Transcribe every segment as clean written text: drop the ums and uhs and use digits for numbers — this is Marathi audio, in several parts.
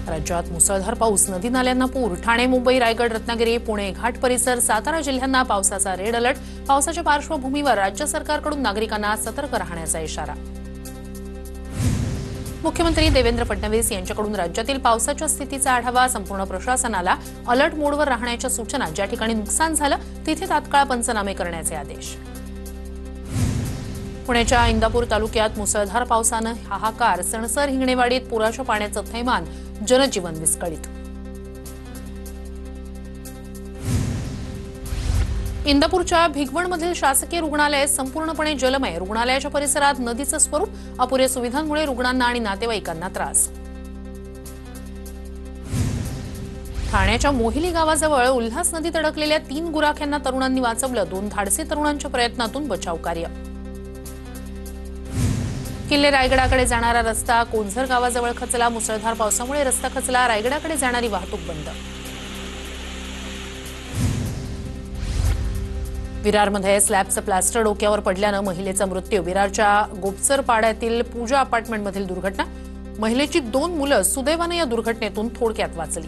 राज्यात मुसळधार पाऊस, नदी नाल्यांना पूर, ठाणे, मुंबई, रायगड, रत्नागिरी, पुणे, घाट परिसर, सातारा जिल्ह्यांना पावसाचा रेड अलर्ट. पावसाच्या पार्श्वभूमीवर राज्य सरकारकडून नागरिकांना सतर्क राहण्याचा इशारा. मुख्यमंत्री देवेंद्र फडणवीस यांच्याकडून राज्यातील पावसाच्या स्थितीचा आढावा. संपूर्ण प्रशासनाला अलर्ट मोडवर राहण्याच्या सूचना. ज्या ठिकाणी नुकसान झालं तिथे तात्काळ पंचनामे करण्याचे आदेश. पुण्याच्या इंदापूर तालुक्यात मुसळधार पावसानं हाहाकार. सणसर, हिंगणेवाडीत पुराच्या पाण्याचं थैमान. जनजीवन विस्कळीत. इंदापूरच्या भिगवणमधील शासकीय रुग्णालय संपूर्णपणे जलमय. रुग्णालयाच्या परिसरात नदीचं स्वरूप. अपुऱ्या सुविधांमुळे रुग्णांना आणि नातेवाईकांना त्रास. ठाण्याच्या मोहिली गावाजवळ उल्हास नदीत अडकलेल्या 3 गुराख्यांना तरुणांनी वाचवलं. 2 धाडसी तरुणांच्या प्रयत्नातून बचाव कार्य. किल्ले रायगडाकडे जाणारा रस्ता कोंझर गावाजवळ खचला. मुसळधार पावसामुळे रस्ता खचला. रायगडाकडे जाणारी वाहतूक बंद. विरारमध्ये स्लॅबचं प्लास्टर डोक्यावर पडल्यानं महिलेचा मृत्यू. विरारच्या गोपसर पाड्यातील पूजा अपार्टमेंटमधील दुर्घटना. महिलेची 2 मुलं सुदैवानं या दुर्घटनेतून थोडक्यात वाचली.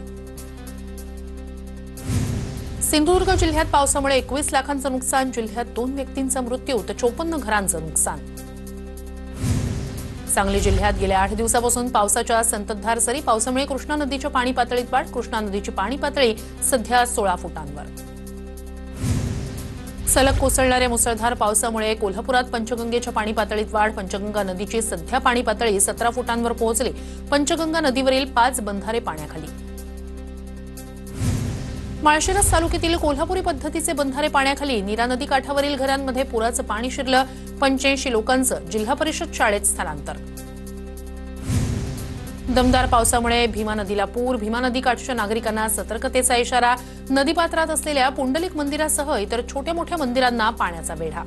सिंधुदुर्ग जिल्ह्यात पावसामुळे 21 लाखांचं नुकसान. जिल्ह्यात 2 व्यक्तींचा मृत्यू तर 54 घरांचं नुकसान. सांगली जिल्ह्यात गेल्या 8 दिवसापासून पावसाच्या संततधार सरी. पावसामुळे कृष्णा नदीच्या पाणी पातळीत वाढ. कृष्णा नदीची पाणी पातळी सध्या 16 फुटांवर. सलग कोसळणाऱ्या मुसळधार पावसामुळे कोल्हापुरात पंचगंगेच्या पाणी पातळीत वाढ. पंचगंगा नदीची सध्या पाणी पातळी 17 फुटांवर पोहोचली. पंचगंगा नदीवरील 5 बंधारे पाण्याखाली. माळशिरस तालुक्यातील कोल्हापुरी पद्धतीचे बंधारे पाण्याखाली. नीरा नदी काठावरील घरांमध्ये पुराचं पाणी शिरलं. 85 लोकांचं जिल्हा परिषद शाळेत स्थलांतर. दमदार पावसामुळे भीमा नदीला पूर. भीमा नदी काठच्या नागरिकांना सतर्कतेचा इशारा. नदीपात्रात असलेल्या पुंडलिक मंदिरासह इतर छोट्या मोठ्या मंदिरांना पाण्याचा वेढा.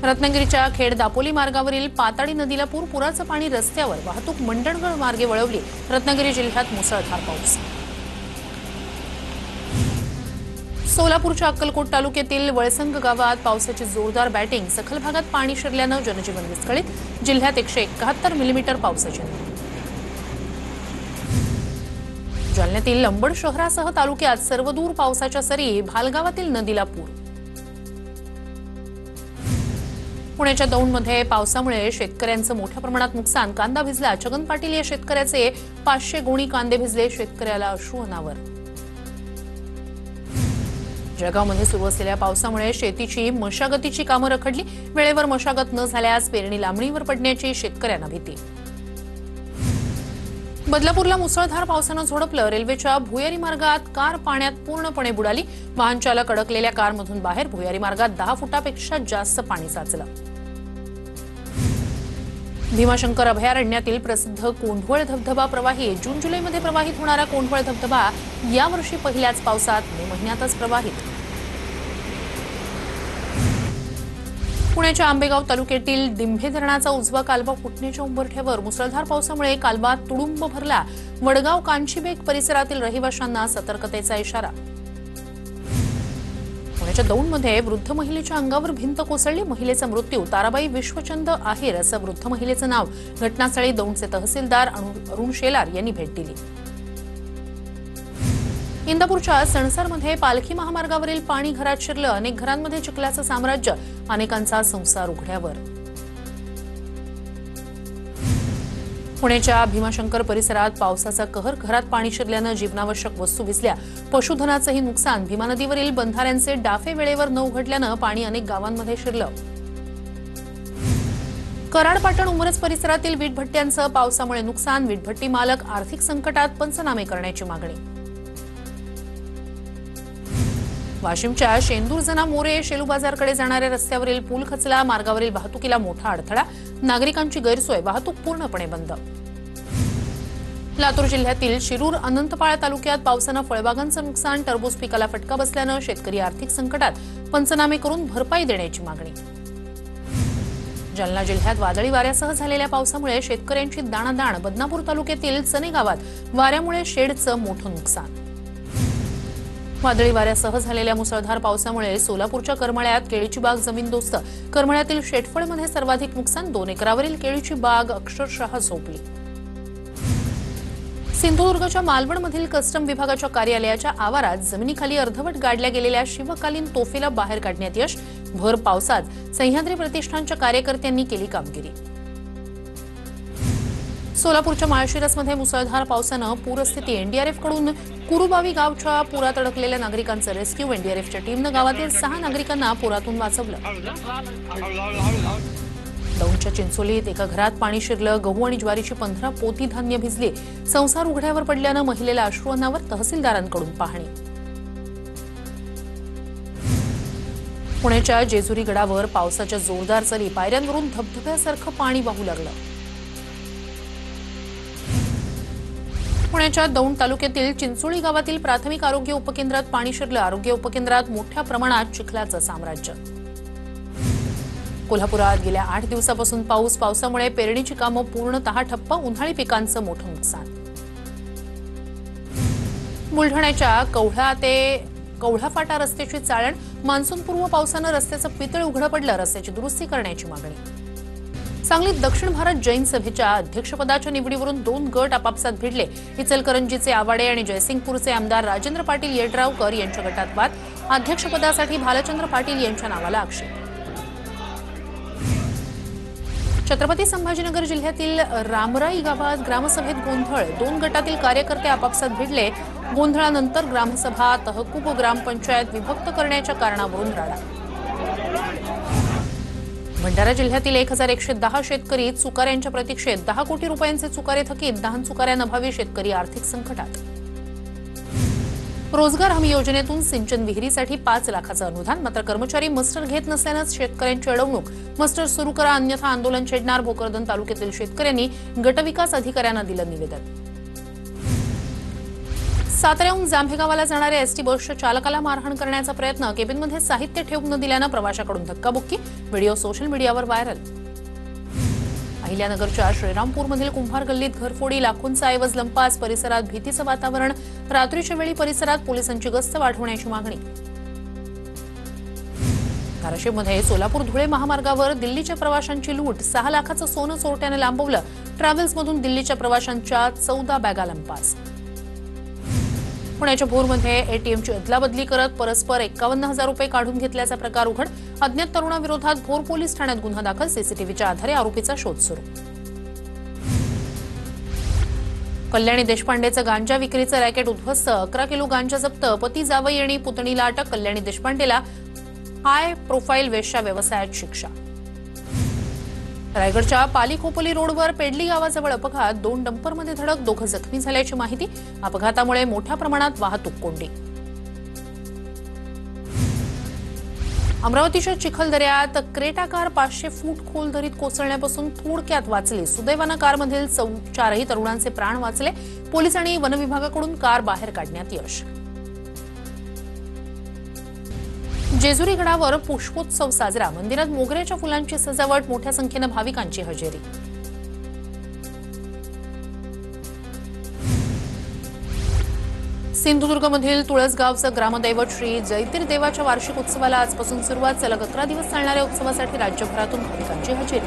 रत्नागिरीच्या खेड दापोली मार्गावरील पाताळी नदीला पूर. पुराचं पाणी रस्त्यावर. वाहतूक मंडणगड मार्गे वळवली. रत्नागिरी जिल्ह्यात मुसळधार पाऊस. सोलापूरच्या अक्कलकोट तालुक्यातील वळसंग गावात पावसाची जोरदार बॅटिंग. सखल भागात पाणी शिरल्यानं जनजीवन विस्कळीत. जिल्ह्यात 171 मिलीमीटर पावसाची नोंद. जालन्यातील लंबड शहरासह तालुक्यात सर्वदूर पावसाच्या सरी. भालगावातील नदीला पूर. पुण्याच्या दौंडमध्ये पावसामुळे शेतकऱ्यांचं मोठ्या प्रमाणात नुकसान. कांदा भिजला. छगन पाटील या शेतकऱ्याचे 500 गोणी कांदे भिजले. शेतकऱ्याला अश्रू अनावर. जळगावमध्ये सुरू असलेल्या पावसामुळे शेतीची मशागतीची कामं रखडली. वेळेवर मशागत न झाल्यास पेरणी लांबणीवर पडण्याची शेतकऱ्यांना भीती. बदलापूरला मुसळधार पावसानं झोडपलं. रेल्वेच्या भुयारी मार्गात कार पाण्यात पूर्णपणे बुडाली. वाहन चालक अडकलेल्या कारमधून बाहेर. भुयारी मार्गात 10 फुटापेक्षा जास्त पाणी साचलं. भीमाशंकर अभयारण्यातील प्रसिद्ध कोंढवळ धबधबा प्रवाही. जून जुलैमध्ये प्रवाहित होणारा कोंढवळ धबधबा यावर्षी पहिल्याच पावसात मे महिन्यातच प्रवाहित. पुण्याच्या आंबेगाव तालुक्यातील दिंभे धरणाचा उजवा कालवा फुटण्याच्या उंबरठ्यावर. मुसळधार पावसामुळे कालवा तुडुंब भरला. वडगाव कांचीबेक परिसरातील रहिवाशांना सतर्कतेचा इशारा. पुण्याच्या दौंडमध्ये वृद्ध महिलेच्या अंगावर भिंत कोसळली. महिलेचा मृत्यू. ताराबाई विश्वचंद आहेर असं वृद्ध महिलेचं नाव. घटनास्थळी दौंडचे तहसीलदार अरुण शेलार यांनी भेट दिली. इंदापूरच्या सणसरमध्ये पालखी महामार्गावरील पाणी घरात शिरलं. अनेक घरांमध्ये चिखलाचं साम्राज्य. अनेकांचा संसार उघड्यावर. पुण्याच्या भीमाशंकर परिसरात पावसाचा कहर. घरात पाणी शिरल्यानं जीवनावश्यक वस्तू भिजल्या. पशुधनाचंही नुकसान. भीमा नदीवरील बंधाऱ्यांचे डाफे वेळेवर न उघडल्यानं पाणी अनेक गावांमध्ये शिरलं. कराड पाटण उमरज परिसरातील वीटभट्ट्यांचं पावसामुळे नुकसान. वीटभट्टी मालक आर्थिक संकटात. पंचनामे करण्याची मागणी. वाशिमच्या शेंदूरजना मोरे शेलू बाजारकडे जाणाऱ्या रस्त्यावरील पूल खचला. मार्गावरील वाहतुकीला मोठा अडथळा. नागरिकांची गैरसोय. वाहतूक पूर्णपणे बंद. लातूर जिल्ह्यातील शिरूर अनंतपाळ तालुक्यात पावसानं फळबागांचं नुकसान. टरबूज पिकाला फटका बसल्यानं शेतकरी आर्थिक संकटात. पंचनामे करून भरपाई देण्याची मागणी. जालना जिल्ह्यात वादळी वाऱ्यासह झालेल्या पावसामुळे शेतकऱ्यांची दाणादाण. बदनापूर तालुक्यातील चने गावात वाऱ्यामुळे शेडचं मोठं नुकसान. वादळी वाऱ्यासह झालेल्या मुसळधार पावसामुळे सोलापूरच्या करमाळ्यात केळीची बाग जमीनदोस्त. करमाळ्यातील शेटफळमध्ये सर्वाधिक नुकसान. 2 एकरावरील केळीची बाग अक्षरशः झोपली. सिंधुदुर्गच्या मालवणमधील कस्टम विभागाच्या कार्यालयाच्या आवारात जमिनीखाली अर्धवट गाडल्या गेलेल्या शिवकालीन तोफेला बाहेर काढण्यात यश. भर पावसात सह्याद्री प्रतिष्ठानच्या कार्यकर्त्यांनी केली कामगिरी. सोलापूरच्या माळशिरसमध्ये मुसळधार पावसानं पूरस्थिती. एनडीआरएफकडून कुरुबावी गावच्या पुरात अडकलेल्या नागरिकांचं रेस्क्यू. एनडीआरएफच्या टीमनं गावातील 6 नागरिकांना पुरातून वाचवलं. दौंडच्या चिंचोलीत एका घरात पाणी शिरलं. गहू आणि ज्वारीची 15 पोती धान्य भिजली. संसार उघड्यावर पडल्यानं महिलेला अश्रू अनावर. तहसीलदारांकडून पाहणी. पुण्याच्या जेजुरी गडावर पावसाच्या जोरदार सरी. पायऱ्यांवरून धबधब्यासारखं पाणी वाहू लागलं. पुण्याच्या दौंड तालुक्यातील चिंचोळी गावातील प्राथमिक आरोग्य उपकेंद्रात पाणी शिरलं. आरोग्य उपकेंद्रात मोठ्या प्रमाणात चिखलाचं साम्राज्य. कोल्हापुरात गेल्या 8 दिवसापासून पावसामुळे पेरणीची कामं पूर्णतः ठप्प. उन्हाळी पिकांचं मोठं नुकसान. बुलढाण्याच्या कौढा ते कौढा फाटा रस्त्याची चाळण. मान्सूनपूर्व पावसानं रस्त्याचं पितळ उघडं पडलं. रस्त्याची दुरुस्ती करण्याची मागणी. सांगलीत दक्षिण भारत जैन सभेच्या अध्यक्षपदाच्या निवडीवरून 2 गट आपापसात भिडले. इचलकरंजीचे आवाडे आणि जयसिंगपूरचे आमदार राजेंद्र पाटील येड्रावकर यांच्या गटात वाद. अध्यक्षपदासाठी भालचंद्र पाटील यांच्या नावाला आक्षेप. छत्रपती संभाजीनगर जिल्ह्यातील रामराई गावात ग्रामसभेत गोंधळ. 2 गटातील कार्यकर्ते आपापसात भिडले. गोंधळानंतर ग्रामसभा तहकूब ग्रामपंचायत विभक्त करण्याच्या कारणावरून राडा. भंडारा जिल्ह्यातील 1110 शेतकरी चुकाऱ्यांच्या प्रतीक्षेत. 10 कोटी रुपयांचे चुकारे थकीत. 10 चुकाऱ्यांअभावी शेतकरी आर्थिक संकटात. रोजगार हमी योजनेतून सिंचन विहिरीसाठी 5 लाखाचं अनुदान. मात्र कर्मचारी मस्टर घेत नसल्यानं शेतकऱ्यांची अडवणूक. मस्टर सुरू करा अन्यथा आंदोलन छेडणार. भोकरदन तालुक्यातील शेतकऱ्यांनी गटविकास अधिकाऱ्यांना दिलं निवेदन. साताऱ्याहून जांभे गावाला जाणाऱ्या एसटी बसच्या चालकाला मारहाण करण्याचा प्रयत्न. केबिनमध्ये साहित्य ठेवून न दिल्यानं प्रवाशाकडून धक्काबुक्की. व्हिडिओ सोशल मीडियावर व्हायरल. अहिल्यानगरच्या श्रीरामपूरमधील कुंभार गल्लीत घरफोडी. लाखोंचा ऐवज लंपास. परिसरात भीतीचं वातावरण. रात्रीच्या वेळी परिसरात पोलिसांची गस्त वाढवण्याची मागणी. धाराशिवमध्ये सोलापूर धुळे महामार्गावर दिल्लीच्या प्रवाशांची लूट. 6 लाखाचं सोनं चोरट्याने लांबवलं. ट्रॅव्हल्समधून दिल्लीच्या प्रवाशांच्या 14 बॅगा लंपास. पुण्याच्या भोरमध्ये एटीएमची अदलाबदली करत परस्पर 51,000 रुपये काढून घेतल्याचा प्रकार उघड. अज्ञात तरुणाविरोधात भोर पोलीस ठाण्यात गुन्हा दाखल. सीसीटीव्हीच्या आधारे आरोपीचा शोध सुरू. कल्याणी देशपांडेचं गांजा विक्रीचं रॅकेट उद्ध्वस्त. 11 किलो गांजा जप्त. पती जावई आणि पुतणीला अटक. कल्याणी देशपांडेला हाय प्रोफाईल वेश्या व्यवसायात शिक्षा. रायगडच्या पाली खोपोली रोडवर पेडली गावाजवळ अपघात. 2 डंपरमध्ये धडक. 2 जखमी झाल्याची माहिती. अपघातामुळे मोठ्या प्रमाणात वाहतूक कोंडी. अमरावतीच्या चिखलदऱ्यात क्रेटा कार 500 फूट खोल दरीत कोसळण्यापासून थोडक्यात वाचली. सुदैवानं कारमधील 4ही तरुणांचे प्राण वाचले. पोलीस आणि वनविभागाकडून कार बाहेर काढण्यात यश. जेजुरी गडावर पुष्पोत्सव साजरा. मंदिरात मोगऱ्याच्या फुलांची सजावट. मोठ्या संख्येनं भाविकांची हजेरी. सिंधुदुर्गमधील तुळसगावचं ग्रामदैवत श्री जैतिरदेवाच्या वार्षिक उत्सवाला आजपासून सुरुवात. सलग 11 दिवस चालणाऱ्या उत्सवासाठी राज्यभरातून भाविकांची हजेरी.